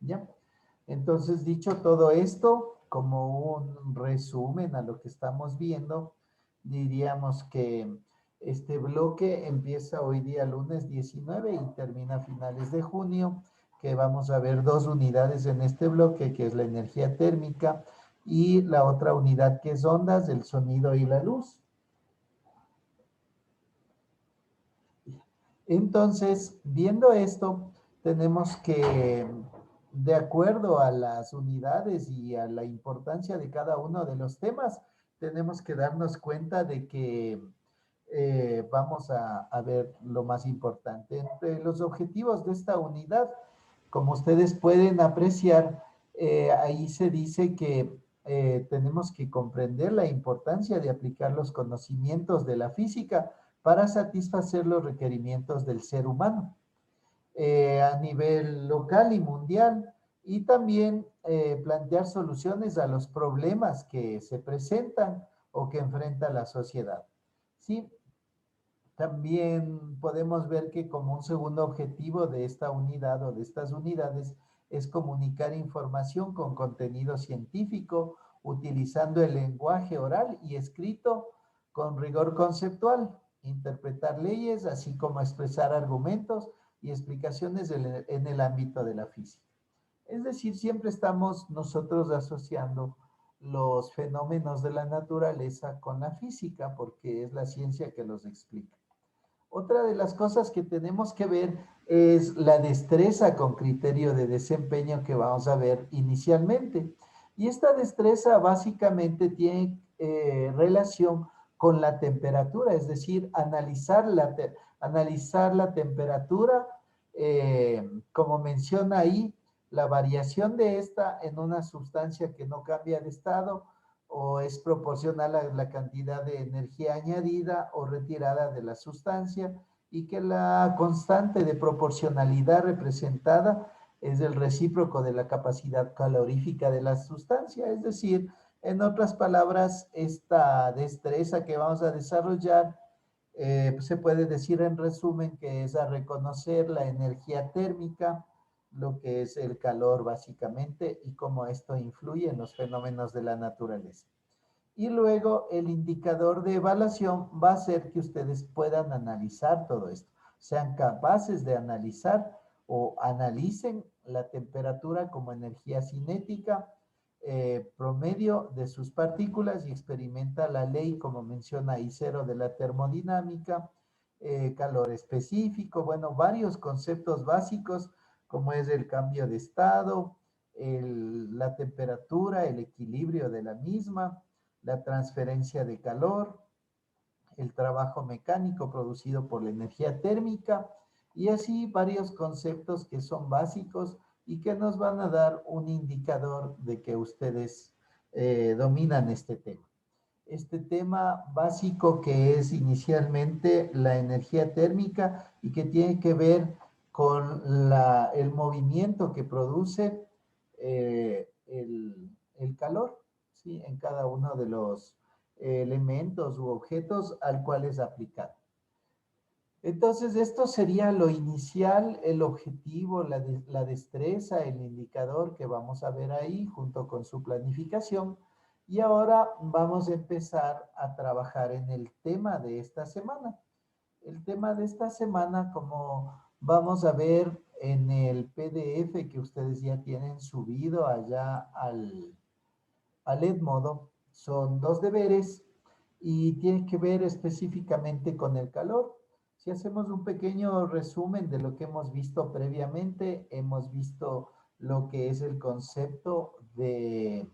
¿ya? Entonces, dicho todo esto, como un resumen a lo que estamos viendo, diríamos que este bloque empieza hoy día lunes 19 y termina a finales de junio, que vamos a ver dos unidades en este bloque, que es la energía térmica y la otra unidad que es ondas, el sonido y la luz. Entonces, viendo esto, tenemos que, de acuerdo a las unidades y a la importancia de cada uno de los temas, tenemos que darnos cuenta de que vamos a ver lo más importante. Entre los objetivos de esta unidad, como ustedes pueden apreciar, ahí se dice que tenemos que comprender la importancia de aplicar los conocimientos de la física para satisfacer los requerimientos del ser humano a nivel local y mundial, y también plantear soluciones a los problemas que se presentan o que enfrenta la sociedad. ¿Sí? También podemos ver que como un segundo objetivo de esta unidad o de estas unidades es comunicar información con contenido científico, utilizando el lenguaje oral y escrito con rigor conceptual, interpretar leyes, así como expresar argumentos y explicaciones en el ámbito de la física. Es decir, siempre estamos nosotros asociando los fenómenos de la naturaleza con la física, porque es la ciencia que los explica. Otra de las cosas que tenemos que ver es la destreza con criterio de desempeño que vamos a ver inicialmente. Y esta destreza básicamente tiene relación con la temperatura, es decir, analizar la temperatura, como menciona ahí, la variación de esta en una sustancia que no cambia de estado o es proporcional a la cantidad de energía añadida o retirada de la sustancia, y que la constante de proporcionalidad representada es el recíproco de la capacidad calorífica de la sustancia. Es decir, en otras palabras, esta destreza que vamos a desarrollar se puede decir en resumen que es a reconocer la energía térmica, lo que es el calor básicamente, y cómo esto influye en los fenómenos de la naturaleza. Y luego el indicador de evaluación va a hacer que ustedes puedan analizar todo esto, sean capaces de analizar o analicen la temperatura como energía cinética promedio de sus partículas, y experimenta la ley, como menciona I0 de la termodinámica, calor específico, bueno, varios conceptos básicos como es el cambio de estado, la temperatura, el equilibrio de la misma, la transferencia de calor, el trabajo mecánico producido por la energía térmica, y así varios conceptos que son básicos y que nos van a dar un indicador de que ustedes dominan este tema. Este tema básico que es inicialmente la energía térmica y que tiene que ver con el movimiento que produce el calor, ¿sí? En cada uno de los elementos u objetos al cual es aplicado. Entonces, esto sería lo inicial, el objetivo, la destreza, el indicador que vamos a ver ahí junto con su planificación. Y ahora vamos a empezar a trabajar en el tema de esta semana. El tema de esta semana, como vamos a ver en el PDF que ustedes ya tienen subido allá al Edmodo, son dos deberes y tiene que ver específicamente con el calor. Si hacemos un pequeño resumen de lo que hemos visto previamente, hemos visto lo que es el concepto de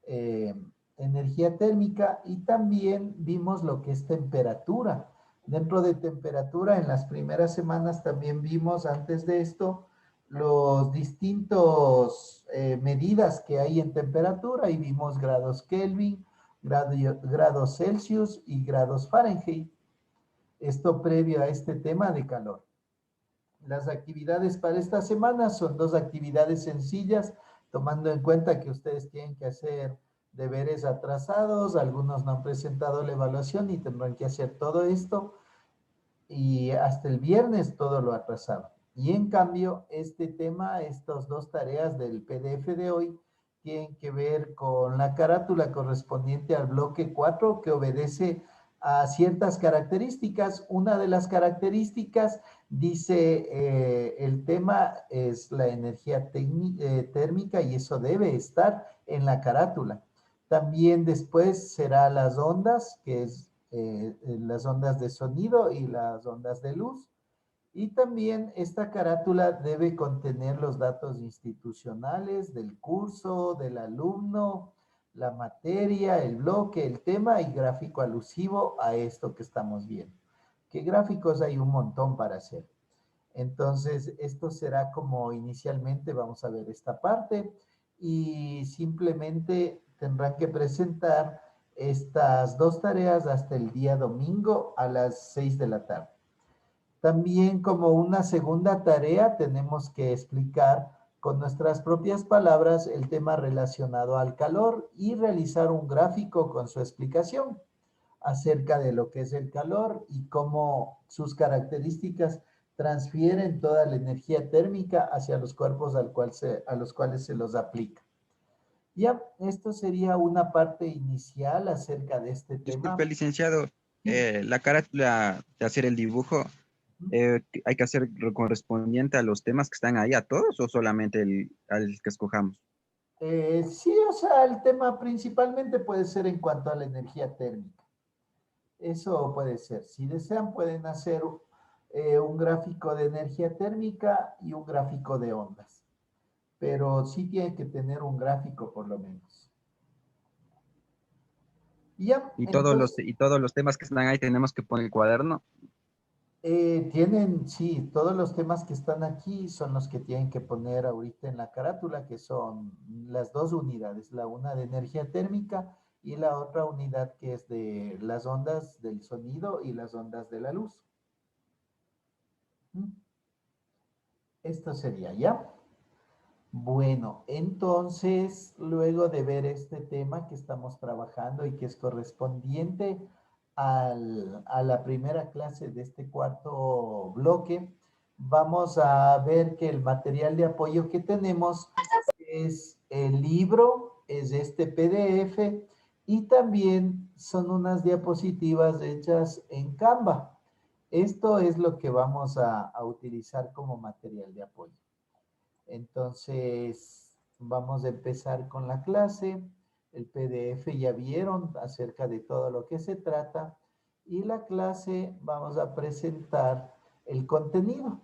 eh, energía térmica, y también vimos lo que es temperatura. Dentro de temperatura, en las primeras semanas también vimos antes de esto los distintos medidas que hay en temperatura, y vimos grados Kelvin, grados Celsius y grados Fahrenheit. Esto previo a este tema de calor. Las actividades para esta semana son dos actividades sencillas, tomando en cuenta que ustedes tienen que hacer deberes atrasados, algunos no han presentado la evaluación y tendrán que hacer todo esto, y hasta el viernes todo lo atrasado. Y en cambio, este tema, estas dos tareas del PDF de hoy, tienen que ver con la carátula correspondiente al bloque 4 que obedece a ciertas características. Una de las características dice, el tema es la energía térmica y eso debe estar en la carátula. También después será las ondas, que es las ondas de sonido y las ondas de luz. Y también esta carátula debe contener los datos institucionales del curso, del alumno, la materia, el bloque, el tema y gráfico alusivo a esto que estamos viendo. ¿Qué gráficos hay un montón para hacer? Entonces, esto será como inicialmente vamos a ver esta parte y simplemente tendrán que presentar estas dos tareas hasta el día domingo a las 6 de la tarde. También como una segunda tarea tenemos que explicar con nuestras propias palabras el tema relacionado al calor y realizar un gráfico con su explicación acerca de lo que es el calor y cómo sus características transfieren toda la energía térmica hacia los cuerpos a los cuales se los aplica. Ya, esto sería una parte inicial acerca de este Disculpe, tema. licenciado, Sí. la carátula de hacer el dibujo, ¿hay que hacer correspondiente a los temas que están ahí a todos o solamente al que escojamos? Sí, o sea, el tema principalmente puede ser en cuanto a la energía térmica. Eso puede ser. Si desean, pueden hacer un gráfico de energía térmica y un gráfico de ondas. Pero sí tiene que tener un gráfico por lo menos. Y ya, entonces, Y todos los temas que están ahí tenemos que poner el cuaderno. tienen, sí, todos los temas que están aquí son los que tienen que poner ahorita en la carátula, que son las dos unidades, la una de energía térmica y la otra unidad que es de las ondas del sonido y las ondas de la luz. ¿Mm? Esto sería ya. Bueno, entonces, luego de ver este tema que estamos trabajando y que es correspondiente a la primera clase de este cuarto bloque, vamos a ver que el material de apoyo que tenemos es el libro, es este PDF y también son unas diapositivas hechas en Canva. Esto es lo que vamos a utilizar como material de apoyo. Entonces, vamos a empezar con la clase. El PDF ya vieron acerca de todo lo que se trata. Y la clase vamos a presentar el contenido.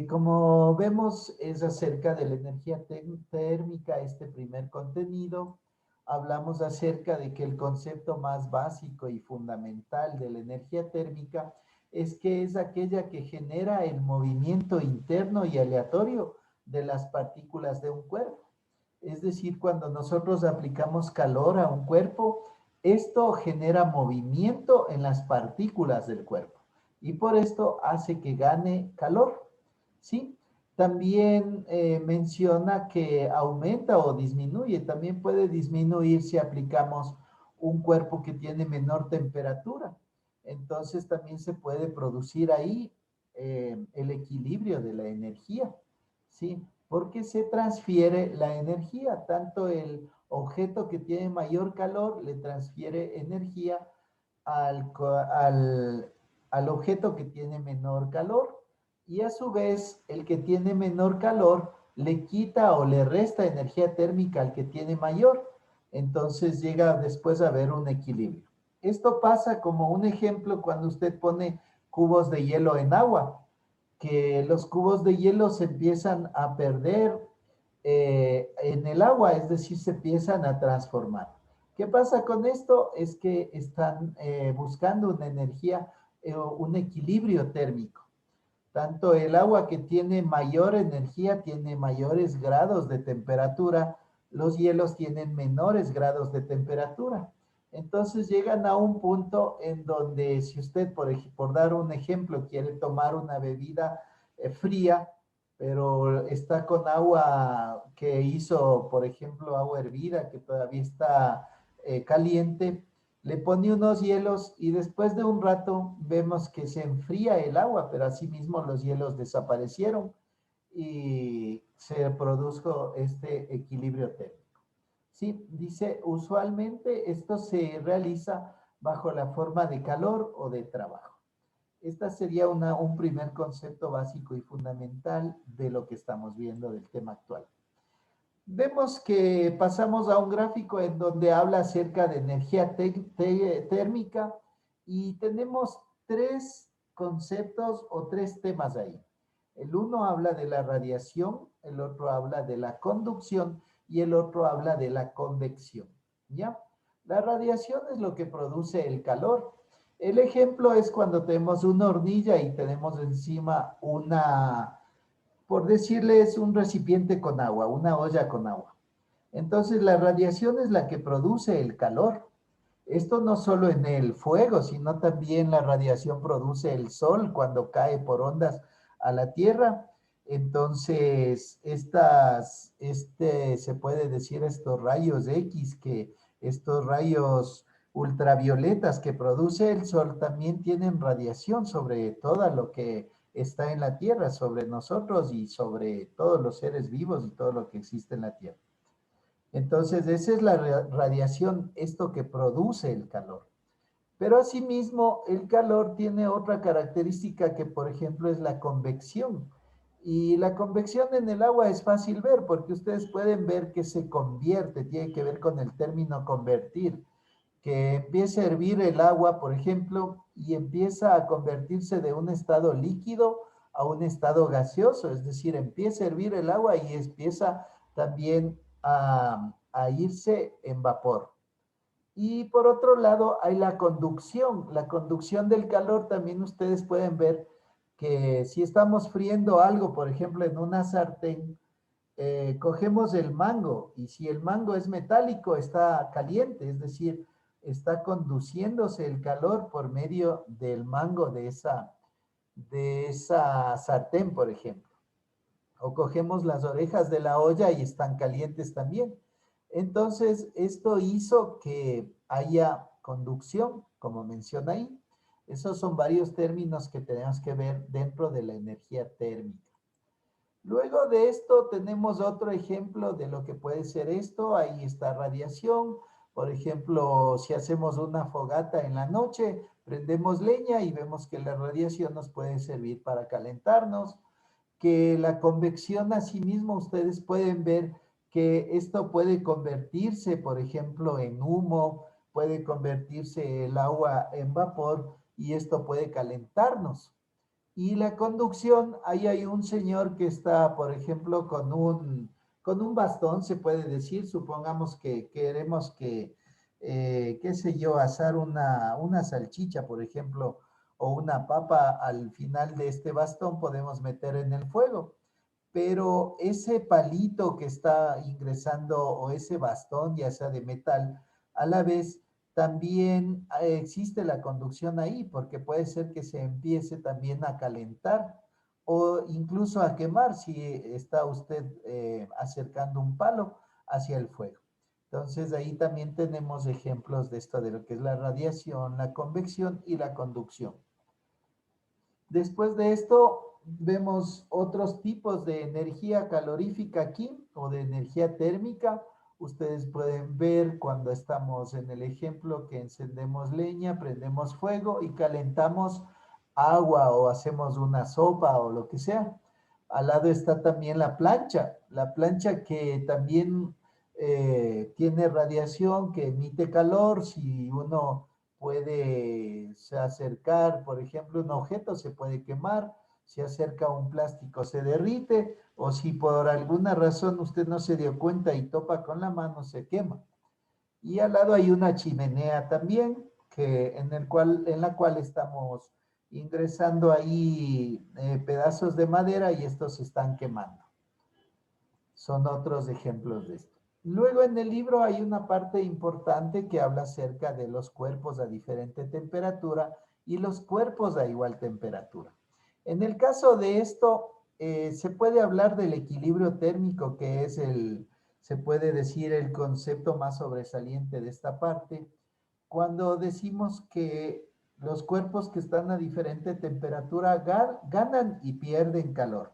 Como vemos, es acerca de la energía térmica, este primer contenido. Hablamos acerca de que el concepto más básico y fundamental de la energía térmica es que es aquella que genera el movimiento interno y aleatorio de las partículas de un cuerpo. Es decir, cuando nosotros aplicamos calor a un cuerpo, esto genera movimiento en las partículas del cuerpo y por esto hace que gane calor. ¿Sí? También menciona que aumenta o disminuye. También puede disminuir si aplicamos un cuerpo que tiene menor temperatura. Entonces también se puede producir ahí el equilibrio de la energía. ¿Sí? Porque se transfiere la energía. Tanto el objeto que tiene mayor calor le transfiere energía al, al objeto que tiene menor calor y a su vez el que tiene menor calor le quita o le resta energía térmica al que tiene mayor. Entonces llega después a haber un equilibrio. Esto pasa como un ejemplo cuando usted pone cubos de hielo en agua, que los cubos de hielo se empiezan a perder en el agua, es decir, se empiezan a transformar. ¿Qué pasa con esto? Es que están buscando una energía, un equilibrio térmico. Tanto el agua que tiene mayor energía tiene mayores grados de temperatura, los hielos tienen menores grados de temperatura. Entonces llegan a un punto en donde si usted, por dar un ejemplo, quiere tomar una bebida fría, pero está con agua que hizo, por ejemplo, agua hervida, que todavía está caliente, le pone unos hielos y después de un rato vemos que se enfría el agua, pero asimismo los hielos desaparecieron y se produjo este equilibrio térmico. Sí, dice, usualmente esto se realiza bajo la forma de calor o de trabajo. Este sería un primer concepto básico y fundamental de lo que estamos viendo del tema actual. Vemos que pasamos a un gráfico en donde habla acerca de energía térmica y tenemos tres conceptos o tres temas ahí. El uno habla de la radiación, el otro habla de la conducción y el otro habla de la convección, ¿ya? La radiación es lo que produce el calor. El ejemplo es cuando tenemos una hornilla y tenemos encima por decirles, un recipiente con agua, una olla con agua. Entonces, la radiación es la que produce el calor. Esto no solo en el fuego, sino también la radiación produce el sol cuando cae por ondas a la Tierra. Entonces, se puede decir estos rayos X, que estos rayos ultravioletas que produce el sol también tienen radiación sobre todo lo que está en la Tierra, sobre nosotros y sobre todos los seres vivos y todo lo que existe en la Tierra. Entonces, esa es la radiación, esto que produce el calor. Pero asimismo, el calor tiene otra característica que, por ejemplo, es la convección. Y la convección en el agua es fácil ver porque ustedes pueden ver que se convierte, tiene que ver con el término convertir, que empieza a hervir el agua, por ejemplo, y empieza a convertirse de un estado líquido a un estado gaseoso, es decir, empieza a hervir el agua y empieza también a irse en vapor. Y por otro lado hay la conducción del calor también ustedes pueden ver que si estamos friendo algo, por ejemplo, en una sartén, cogemos el mango y si el mango es metálico está caliente, es decir, está conduciéndose el calor por medio del mango de esa sartén, por ejemplo. O cogemos las orejas de la olla y están calientes también. Entonces, esto hizo que haya conducción, como menciona ahí. Esos son varios términos que tenemos que ver dentro de la energía térmica. Luego de esto tenemos otro ejemplo de lo que puede ser esto. Ahí está radiación. Por ejemplo, si hacemos una fogata en la noche, prendemos leña y vemos que la radiación nos puede servir para calentarnos. Que la convección asimismo, ustedes pueden ver que esto puede convertirse, por ejemplo, en humo, puede convertirse el agua en vapor y esto puede calentarnos. Y la conducción, ahí hay un señor que está, por ejemplo, con un bastón, se puede decir, supongamos que queremos qué sé yo, asar una salchicha, por ejemplo, o una papa al final de este bastón podemos meter en el fuego. Pero ese palito que está ingresando o ese bastón, ya sea de metal, a la vez también existe la conducción ahí, porque puede ser que se empiece también a calentar o incluso a quemar si está usted acercando un palo hacia el fuego. Entonces ahí también tenemos ejemplos de esto, de lo que es la radiación, la convección y la conducción. Después de esto, vemos otros tipos de energía calorífica aquí o de energía térmica. Ustedes pueden ver cuando estamos en el ejemplo que encendemos leña, prendemos fuego y calentamos agua o hacemos una sopa o lo que sea. Al lado está también la plancha que también tiene radiación que emite calor. Si uno puede acercar, por ejemplo, un objeto se puede quemar, se acerca un plástico se derrite, o si por alguna razón usted no se dio cuenta y topa con la mano, se quema. Y al lado hay una chimenea también, en la cual estamos ingresando ahí pedazos de madera y estos se están quemando. Son otros ejemplos de esto. Luego en el libro hay una parte importante que habla acerca de los cuerpos a diferente temperatura y los cuerpos a igual temperatura. En el caso de esto, se puede hablar del equilibrio térmico, que es se puede decir, el concepto más sobresaliente de esta parte, cuando decimos que los cuerpos que están a diferente temperatura ganan y pierden calor.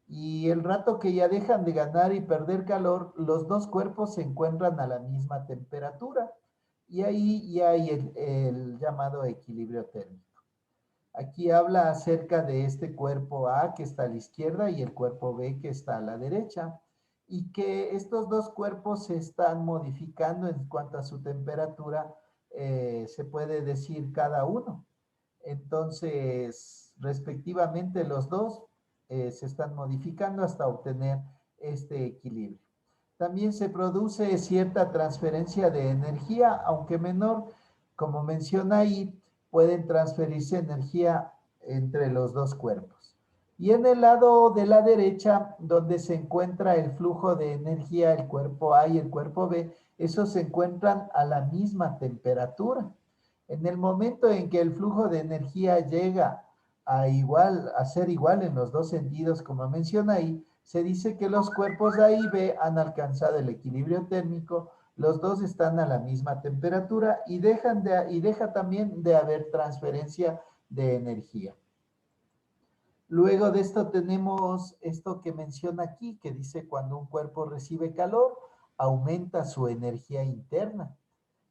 Y el rato que ya dejan de ganar y perder calor, los dos cuerpos se encuentran a la misma temperatura. Y ahí ya hay el llamado equilibrio térmico. Aquí habla acerca de este cuerpo A que está a la izquierda y el cuerpo B que está a la derecha, y que estos dos cuerpos se están modificando en cuanto a su temperatura, se puede decir cada uno. Entonces, respectivamente, los dos se están modificando hasta obtener este equilibrio. También se produce cierta transferencia de energía, aunque menor, como menciona ahí, pueden transferirse energía entre los dos cuerpos. Y en el lado de la derecha, donde se encuentra el flujo de energía, el cuerpo A y el cuerpo B, esos se encuentran a la misma temperatura. En el momento en que el flujo de energía llega a ser igual en los dos sentidos, como menciona ahí, se dice que los cuerpos A y B han alcanzado el equilibrio térmico, los dos están a la misma temperatura y deja también de haber transferencia de energía. Luego de esto tenemos esto que menciona aquí, que dice cuando un cuerpo recibe calor, aumenta su energía interna.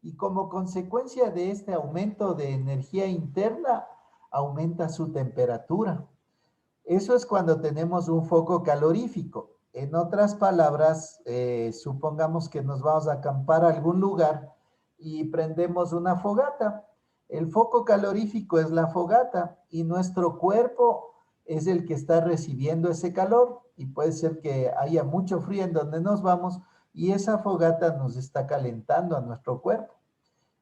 Y como consecuencia de este aumento de energía interna, aumenta su temperatura. Eso es cuando tenemos un foco calorífico. En otras palabras, supongamos que nos vamos a acampar a algún lugar y prendemos una fogata. El foco calorífico es la fogata y nuestro cuerpo es el que está recibiendo ese calor, y puede ser que haya mucho frío en donde nos vamos y esa fogata nos está calentando a nuestro cuerpo.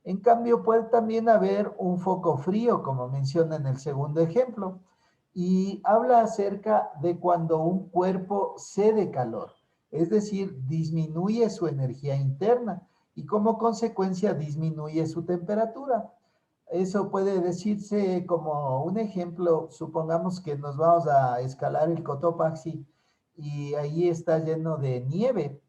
En cambio, puede también haber un foco frío, como menciona en el segundo ejemplo, y habla acerca de cuando un cuerpo cede calor, es decir, disminuye su energía interna y como consecuencia disminuye su temperatura. Eso puede decirse como un ejemplo: supongamos que nos vamos a escalar el Cotopaxi y ahí está lleno de nieve,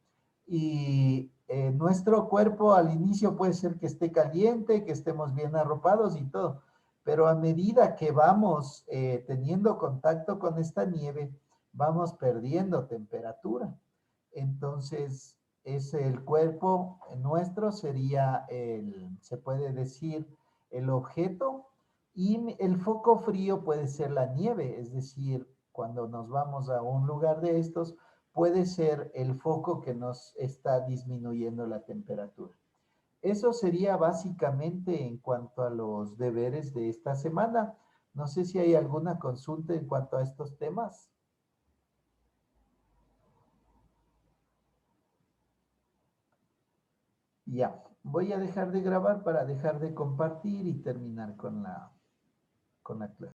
y nuestro cuerpo al inicio puede ser que esté caliente, que estemos bien arropados y todo, pero a medida que vamos teniendo contacto con esta nieve, vamos perdiendo temperatura. Entonces, es el cuerpo nuestro, sería se puede decir, el objeto, y el foco frío puede ser la nieve, es decir, cuando nos vamos a un lugar de estos, puede ser el foco que nos está disminuyendo la temperatura. Eso sería básicamente en cuanto a los deberes de esta semana. No sé si hay alguna consulta en cuanto a estos temas. Ya, voy a dejar de grabar para dejar de compartir y terminar con la clase.